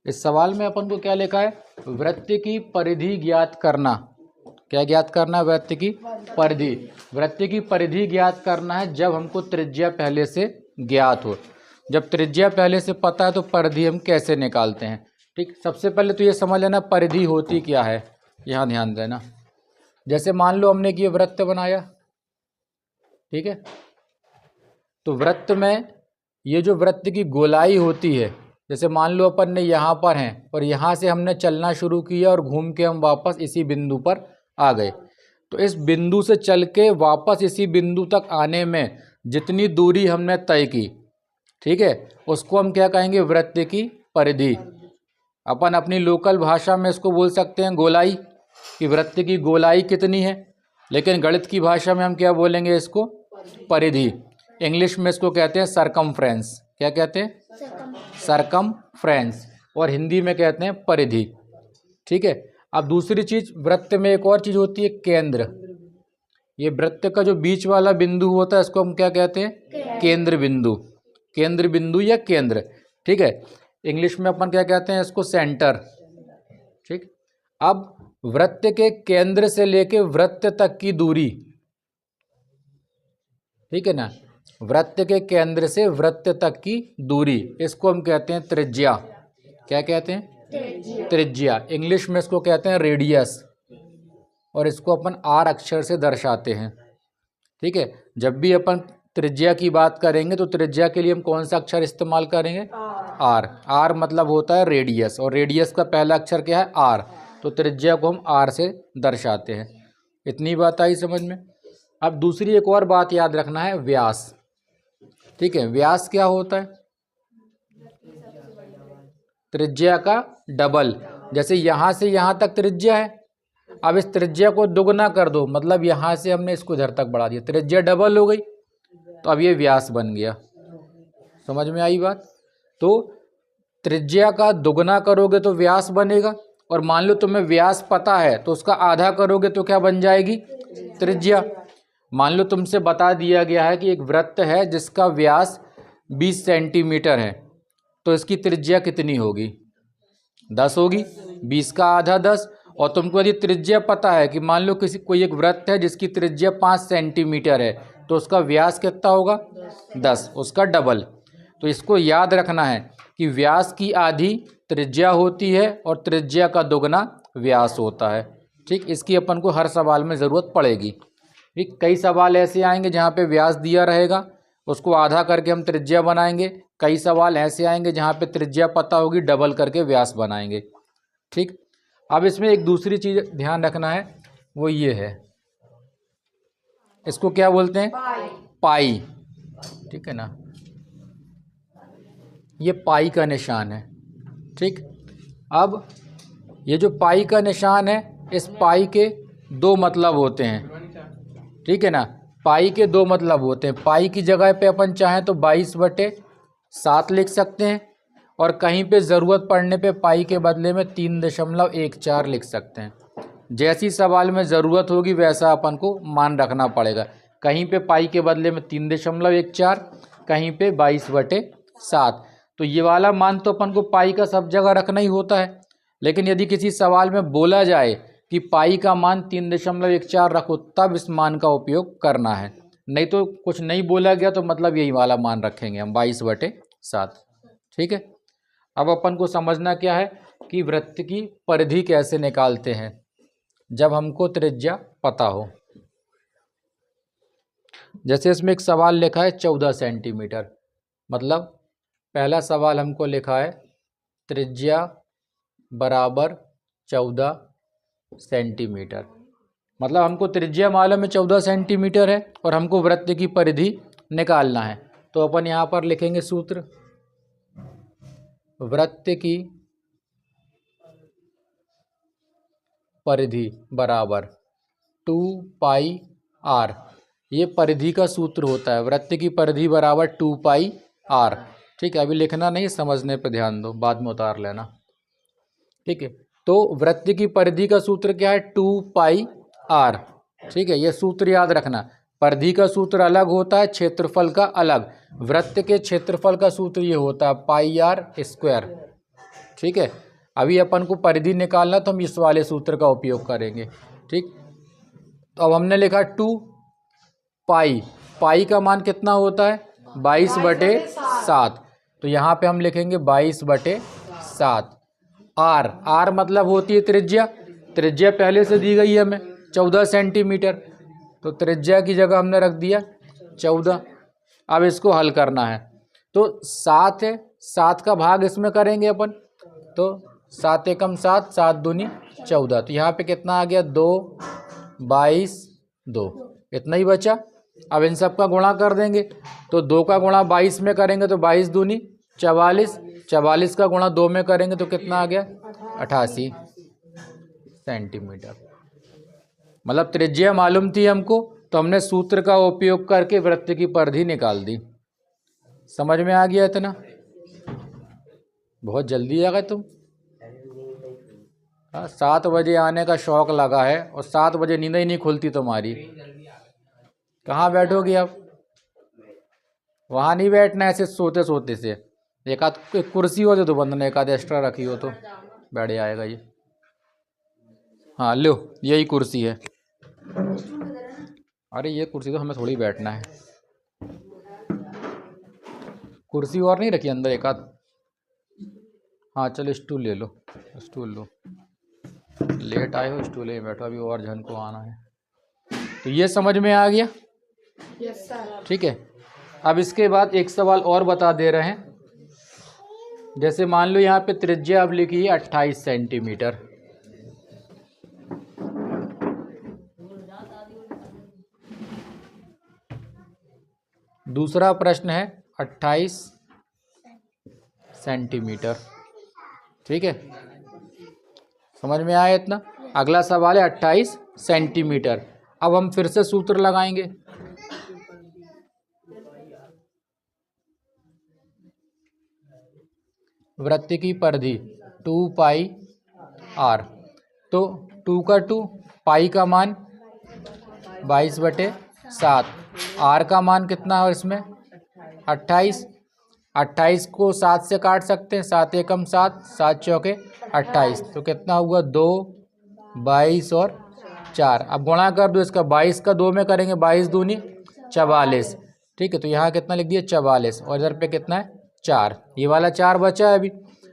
इस सवाल में अपन को क्या लिखा है, वृत्त की परिधि ज्ञात करना। क्या ज्ञात करना है, वृत्त की परिधि। वृत्त की परिधि ज्ञात करना है जब हमको त्रिज्या पहले से ज्ञात हो। जब त्रिज्या पहले से पता है तो परिधि हम कैसे निकालते हैं। ठीक, सबसे पहले तो ये समझ लेना परिधि होती क्या है, यहाँ ध्यान देना। जैसे मान लो हमने कि ये वृत्त बनाया, ठीक है, तो वृत्त में ये जो वृत्त की गोलाई होती है, जैसे मान लो अपन ने यहाँ पर हैं और यहाँ से हमने चलना शुरू किया और घूम के हम वापस इसी बिंदु पर आ गए, तो इस बिंदु से चल के वापस इसी बिंदु तक आने में जितनी दूरी हमने तय की, ठीक है, उसको हम क्या कहेंगे, वृत्त की परिधि। अपन अपनी लोकल भाषा में इसको बोल सकते हैं गोलाई, कि वृत्त की गोलाई कितनी है, लेकिन गणित की भाषा में हम क्या बोलेंगे इसको, परिधि। इंग्लिश में इसको कहते हैं सरकमफ्रेंस। क्या कहते हैं, सरकमफ्रेंस। और हिंदी में कहते हैं परिधि। ठीक है, अब दूसरी चीज, वृत्त में एक और चीज होती है केंद्र। ये वृत्त का जो बीच वाला बिंदु होता है इसको हम क्या कहते हैं, केंद्र बिंदु। केंद्र बिंदु या केंद्र, ठीक है। इंग्लिश में अपन क्या कहते हैं इसको, सेंटर। ठीक, अब वृत्त के केंद्र से लेके वृत्त तक की दूरी, ठीक है ना, वृत्त के केंद्र से वृत्त तक की दूरी, इसको हम कहते हैं त्रिज्या। क्या कहते हैं, त्रिज्या। इंग्लिश में इसको कहते हैं रेडियस, और इसको अपन आर अक्षर से दर्शाते हैं। ठीक है, जब भी अपन त्रिज्या की बात करेंगे तो त्रिज्या के लिए हम कौन सा अक्षर इस्तेमाल करेंगे, आर। आर मतलब होता है रेडियस, और रेडियस का पहला अक्षर क्या है, आर, तो त्रिज्या को हम आर से दर्शाते हैं। इतनी बात आई समझ में। अब दूसरी एक और बात याद रखना है, व्यास। ठीक है, व्यास क्या होता है, त्रिज्या का डबल। जैसे यहाँ से यहाँ तक त्रिज्या है, अब इस त्रिज्या को दुगना कर दो, मतलब यहाँ से हमने इसको इधर तक बढ़ा दिया, त्रिज्या डबल हो गई, तो अब ये व्यास बन गया। समझ में आई बात। तो त्रिज्या का दुगना करोगे तो व्यास बनेगा, और मान लो तुम्हें व्यास पता है तो उसका आधा करोगे तो क्या बन जाएगी, त्रिज्या। मान लो तुमसे बता दिया गया है कि एक वृत्त है जिसका व्यास 20 सेंटीमीटर है, तो इसकी त्रिज्या कितनी होगी, 10 होगी। 20 का आधा 10। और तुमको यदि त्रिज्या पता है कि मान लो कोई एक वृत्त है जिसकी त्रिज्या 5 सेंटीमीटर है, तो उसका व्यास कितना होगा, 10, उसका डबल। तो इसको याद रखना है कि व्यास की आधी त्रिज्या होती है और त्रिज्या का दोगुना व्यास होता है। ठीक, इसकी अपन को हर सवाल में ज़रूरत पड़ेगी। ठीक, कई सवाल ऐसे आएंगे जहाँ पे व्यास दिया रहेगा, उसको आधा करके हम त्रिज्या बनाएंगे। कई सवाल ऐसे आएंगे जहाँ पे त्रिज्या पता होगी, डबल करके व्यास बनाएंगे। ठीक, अब इसमें एक दूसरी चीज़ ध्यान रखना है, वो ये है, इसको क्या बोलते हैं, पाई। ठीक है ना, ये पाई का निशान है। ठीक, अब ये जो पाई का निशान है, इस पाई के दो मतलब होते हैं। ठीक है ना, पाई के दो मतलब होते हैं। पाई की जगह पे अपन चाहें तो 22/7 लिख सकते हैं, और कहीं पे ज़रूरत पड़ने पे पाई के बदले में 3.14 लिख सकते हैं। जैसी सवाल में ज़रूरत होगी वैसा अपन को मान रखना पड़ेगा। कहीं पे पाई के बदले में 3.14, कहीं पे 22/7। तो ये वाला मान तो अपन को पाई का सब जगह रखना ही होता है, लेकिन यदि किसी सवाल में बोला जाए कि पाई का मान 3.14 रखो, तब इस मान का उपयोग करना है। नहीं तो कुछ नहीं बोला गया तो मतलब यही वाला मान रखेंगे हम, 22/7। ठीक है, अब अपन को समझना क्या है कि वृत्त की परिधि कैसे निकालते हैं जब हमको त्रिज्या पता हो। जैसे इसमें एक सवाल लिखा है 14 सेंटीमीटर, मतलब पहला सवाल हमको लिखा है त्रिज्या बराबर 14 सेंटीमीटर, मतलब हमको त्रिज्या मालूम है 14 सेंटीमीटर है और हमको वृत्त की परिधि निकालना है। तो अपन यहाँ पर लिखेंगे सूत्र, वृत्त की परिधि बराबर 2πr। ये परिधि का सूत्र होता है, वृत्त की परिधि बराबर 2πr। ठीक है, अभी लिखना नहीं, समझने पर ध्यान दो, बाद में उतार लेना। ठीक है, तो वृत्त की परिधि का सूत्र क्या है, 2πr। ठीक है, ये सूत्र याद रखना। परिधि का सूत्र अलग होता है, क्षेत्रफल का अलग। वृत्त के क्षेत्रफल का सूत्र ये होता है πr²। ठीक है। अभी अपन को परिधि निकालना तो हम इस वाले सूत्र का उपयोग करेंगे। ठीक, तो अब हमने लिखा 2 पाई, पाई का मान कितना होता है 22/7, तो यहाँ पे हम लिखेंगे 22/7। आर, आर मतलब होती है त्रिज्या, त्रिज्या पहले से दी गई है हमें 14 सेंटीमीटर, तो त्रिज्या की जगह हमने रख दिया 14। अब इसको हल करना है, तो 7 है, 7 का भाग इसमें करेंगे अपन, तो 7 एकम 7, 7 दूनी 14, तो यहाँ पे कितना आ गया 2, 22, 2, इतना ही बचा। अब इन सब का गुणा कर देंगे, तो 2 का गुणा 22 में करेंगे तो 22 दूनी 44, 44 का गुणा 2 में करेंगे तो कितना आ गया 88 सेंटीमीटर। मतलब त्रिज्या मालूम थी हमको, तो हमने सूत्र का उपयोग करके वृत्त की परिधि निकाल दी। समझ में आ गया इतना? बहुत जल्दी आ गए तुम। 7 बजे आने का शौक लगा है और 7 बजे नींद ही नहीं खुलती तुम्हारी। कहाँ बैठोगी अब? वहाँ नहीं बैठना ऐसे सोते सोते से। एक आध कुर्सी हो तो बंद ने एक आध एक्स्ट्रा रखी हो तो बैठ जाएगा ये। हाँ लो, यही कुर्सी है। अरे ये कुर्सी तो हमें थोड़ी बैठना है, कुर्सी और नहीं रखी अंदर एक आध। हाँ चलो स्टूल ले लो, स्टूल लो, लेट आए हो स्टूल में बैठो, अभी और जन को आना है। तो ये समझ में आ गया? Yes sir. ठीक है, अब इसके बाद एक सवाल और बता दे रहे हैं। जैसे मान लो यहाँ पे त्रिज्या अब लिखी है 28 सेंटीमीटर। दूसरा प्रश्न है 28 सेंटीमीटर। ठीक है, समझ में आया इतना? अगला सवाल है 28 सेंटीमीटर। अब हम फिर से सूत्र लगाएंगे। वृत्त की परिधि 2 पाई आर, तो 2 का 2, पाई का मान 22/7, आर का मान कितना है इसमें 28। 28 को 7 से काट सकते हैं, 7 एकम 7, 7 चौके 28, तो कितना हुआ 2, 22 और 4। अब गुणा कर दो इसका, 22 का 2 में करेंगे 22 दूनी 44। ठीक है, तो यहाँ कितना लिख दिया 44 और इधर पे कितना है 4, ये वाला 4 बचा है अभी।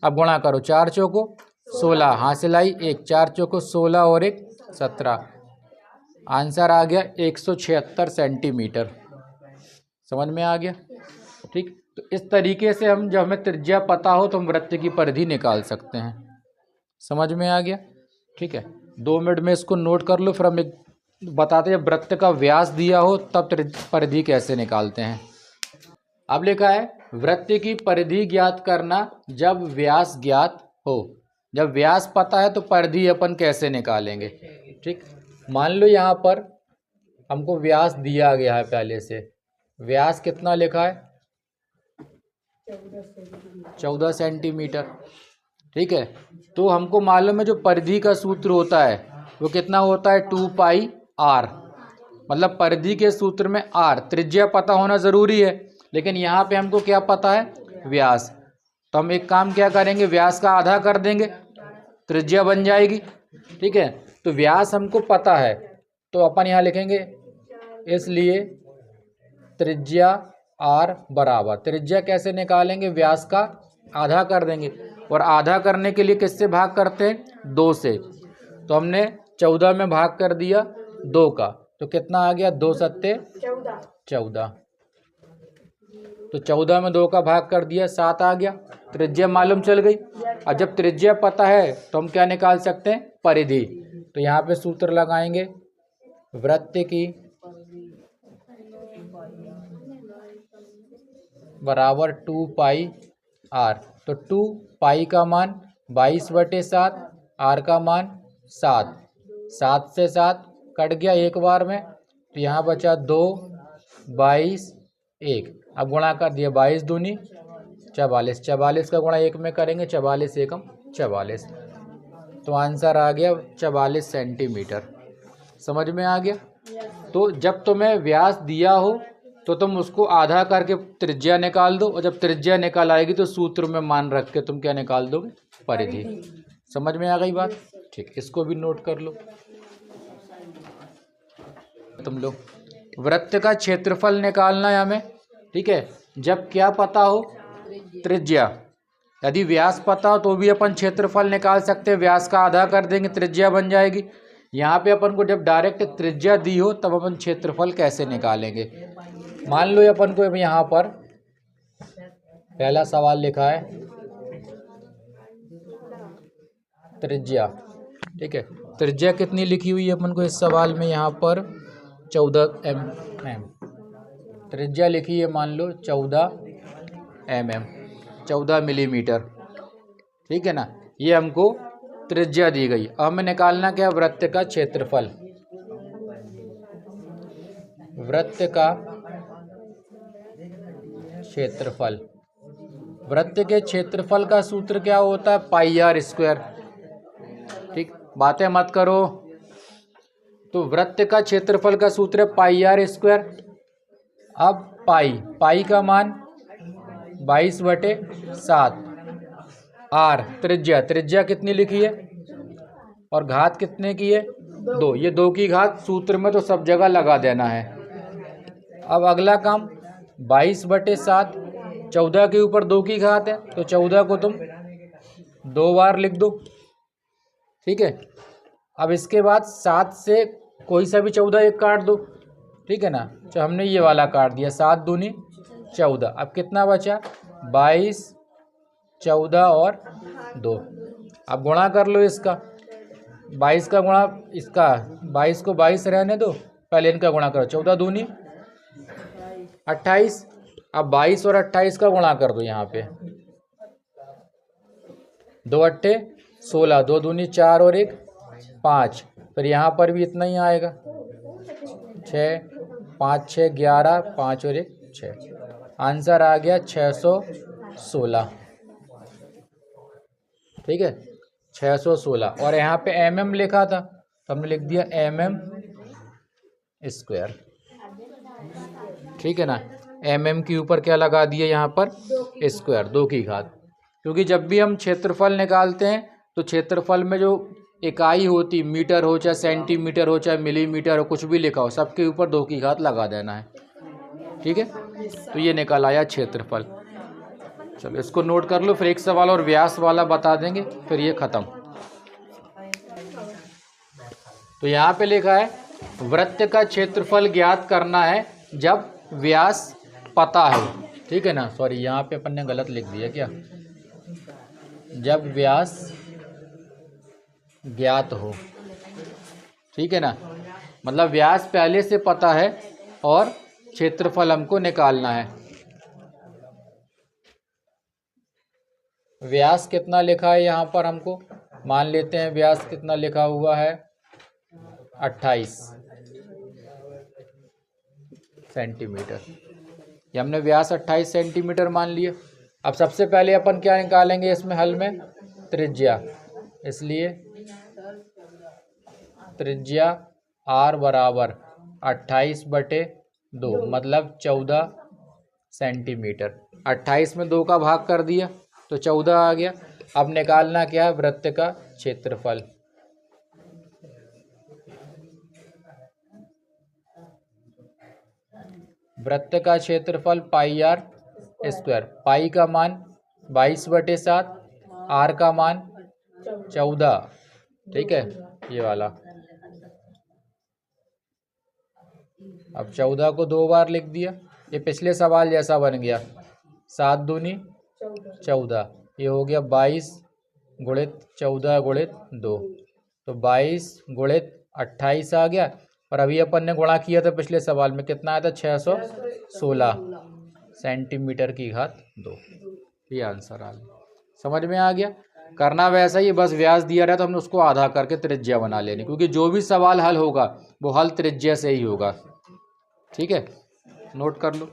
अब गुणा करो, 4 चौको 16, हासिल आई 1, 4 चौको 16 और 1 17, आंसर आ गया 176 सेंटीमीटर। समझ में आ गया? ठीक, तो इस तरीके से हम, जब हमें त्रिज्या पता हो तो हम वृत्त की परिधि निकाल सकते हैं। समझ में आ गया? ठीक है, 2 मिनट में इसको नोट कर लो, फिर हम बताते हैं वृत्त का व्यास दिया हो तब परिधि कैसे निकालते हैं। अब लिखा है वृत्त की परिधि ज्ञात करना जब व्यास ज्ञात हो। जब व्यास पता है तो परिधि अपन कैसे निकालेंगे। ठीक, मान लो यहाँ पर हमको व्यास दिया गया है पहले से, व्यास कितना लिखा है 14 सेंटीमीटर। ठीक है, तो हमको मालूम है जो परिधि का सूत्र होता है वो कितना होता है 2 पाई आर। मतलब परिधि के सूत्र में आर, त्रिज्या पता होना ज़रूरी है, लेकिन यहाँ पे हमको क्या पता है व्यास। तो हम एक काम क्या करेंगे, व्यास का आधा कर देंगे, त्रिज्या बन जाएगी। ठीक है, तो व्यास हमको पता है तो अपन यहाँ लिखेंगे, इसलिए त्रिज्या आर बराबर, त्रिज्या कैसे निकालेंगे, व्यास का आधा कर देंगे, और आधा करने के लिए किससे भाग करते हैं 2 से। तो हमने 14 में भाग कर दिया 2 का, तो कितना आ गया 2 सत्ते 14, तो 14 में 2 का भाग कर दिया 7 आ गया, त्रिज्या मालूम चल गई। और जब त्रिज्या पता है तो हम क्या निकाल सकते हैं परिधि। तो यहाँ पे सूत्र लगाएंगे वृत्त की बराबर 2 पाई आर। तो 2 पाई का मान 22/7, आर का मान 7, 7 से 7 कट गया एक बार में, तो यहाँ बचा 2, 22, 1। अब गुणा कर दिया 22 दूनी 44, 44 का गुणा 1 में करेंगे 44 एकम 44, तो आंसर आ गया 44 सेंटीमीटर। समझ में आ गया? तो जब तुम्हें व्यास दिया हो तो तुम उसको आधा करके त्रिज्या निकाल दो, और जब त्रिज्या निकाल आएगी तो सूत्र में मान रख के तुम क्या निकाल दोगे, परिधि। समझ में आ गई बात? ठीक, इसको भी नोट कर लो तुम लोग। वृत्त का क्षेत्रफल निकालना है हमें, ठीक है। जब क्या पता हो, त्रिज्या। यदि व्यास पता हो तो भी अपन क्षेत्रफल निकाल सकते हैं, व्यास का आधा कर देंगे, त्रिज्या बन जाएगी। यहाँ पे अपन को जब डायरेक्ट त्रिज्या दी हो तब अपन क्षेत्रफल कैसे निकालेंगे। मान लो अपन को यहाँ पर पहला सवाल लिखा है त्रिज्या, ठीक है। त्रिज्या कितनी लिखी हुई है अपन को इस सवाल में, यहाँ पर 14 mm त्रिज्या लिखी है, मान लो 14 mm, 14 मिलीमीटर, ठीक है ना। ये हमको त्रिज्या दी गई। अब हमें निकालना क्या, वृत्त का क्षेत्रफल। वृत्त का क्षेत्रफल, वृत्त के क्षेत्रफल का सूत्र क्या होता है, पाई आर स्क्वायर। ठीक, बातें मत करो। तो वृत्त का क्षेत्रफल का सूत्र है पाई आर स्क्वायर। अब पाई का मान 22/7, आर त्रिज्या कितनी लिखी है और घात कितने की है, 2। ये 2 की घात सूत्र में तो सब जगह लगा देना है। अब अगला काम 22/7, 14 के ऊपर 2 की घात है तो 14 को तुम 2 बार लिख दो, ठीक है। अब इसके बाद 7 से कोई सा भी 14 एक काट दो, ठीक है ना। तो हमने ये वाला काट दिया, 7 दूनी 14। अब कितना बचा, 22, 14 और 2। अब गुणा कर लो इसका, 22 का गुणा इसका, 22 को 22 रहने दो, पहले इनका गुणा करो, 14 दूनी 28। अब 22 और 28 का गुणा कर दो यहाँ पे, 2 अट्ठे 16, 2 दूनी 4 और 1 5। फिर यहाँ पर भी इतना ही आएगा, 6, 5 6 11, 5 और 1 6। आंसर आ गया 616, ठीक है, 616। और यहाँ पे mm लिखा था तो हमने लिख दिया mm स्क्वायर, ठीक है ना। mm के ऊपर क्या लगा दिया यहाँ पर, स्क्वायर, 2 की घात। क्योंकि जब भी हम क्षेत्रफल निकालते हैं तो क्षेत्रफल में जो इकाई होती, मीटर हो चाहे सेंटीमीटर हो चाहे मिलीमीटर हो, कुछ भी लिखा हो, सबके ऊपर 2 की घात लगा देना है, ठीक है। तो ये निकल आया क्षेत्रफल। चलो इसको नोट कर लो, फिर एक सवाल और व्यास वाला बता देंगे, फिर ये खत्म। तो यहाँ पे लिखा है वृत्त का क्षेत्रफल ज्ञात करना है जब व्यास पता है, ठीक है ना। सॉरी, यहाँ पे अपन ने गलत लिख दिया क्या, जब व्यास ज्ञात हो, ठीक है ना। मतलब व्यास पहले से पता है और क्षेत्रफल हमको निकालना है। व्यास कितना लिखा है यहाँ पर, हमको मान लेते हैं व्यास कितना लिखा हुआ है, 28 सेंटीमीटर। ये हमने व्यास 28 सेंटीमीटर मान लिया। अब सबसे पहले अपन क्या निकालेंगे इसमें हल में, त्रिज्या। इसलिए त्रिज्या r बराबर 28/2 मतलब 14 सेंटीमीटर। 28 में 2 का भाग कर दिया तो 14 आ गया। अब निकालना क्या है, वृत्त का क्षेत्रफल। वृत्त का क्षेत्रफल पाई आर स्क्वायर। पाई का मान 22/7, आर का मान 14, ठीक है, ये वाला। अब 14 को 2 बार लिख दिया, ये पिछले सवाल जैसा बन गया, 7 दूनी 14, ये हो गया 22 गुणित 14 गुणित 2, तो 22 गुणित 28 आ गया। और अभी अपन ने गुणा किया था पिछले सवाल में, कितना आया था, 616 सेंटीमीटर की घात 2। ये आंसर आ गया। समझ में आ गया। करना वैसा ही, बस व्यास दिया रहा तो हमने उसको आधा करके त्रिज्या बना लेनी, क्योंकि जो भी सवाल हल होगा वो हल त्रिज्या से ही होगा, ठीक है। नोट कर लो।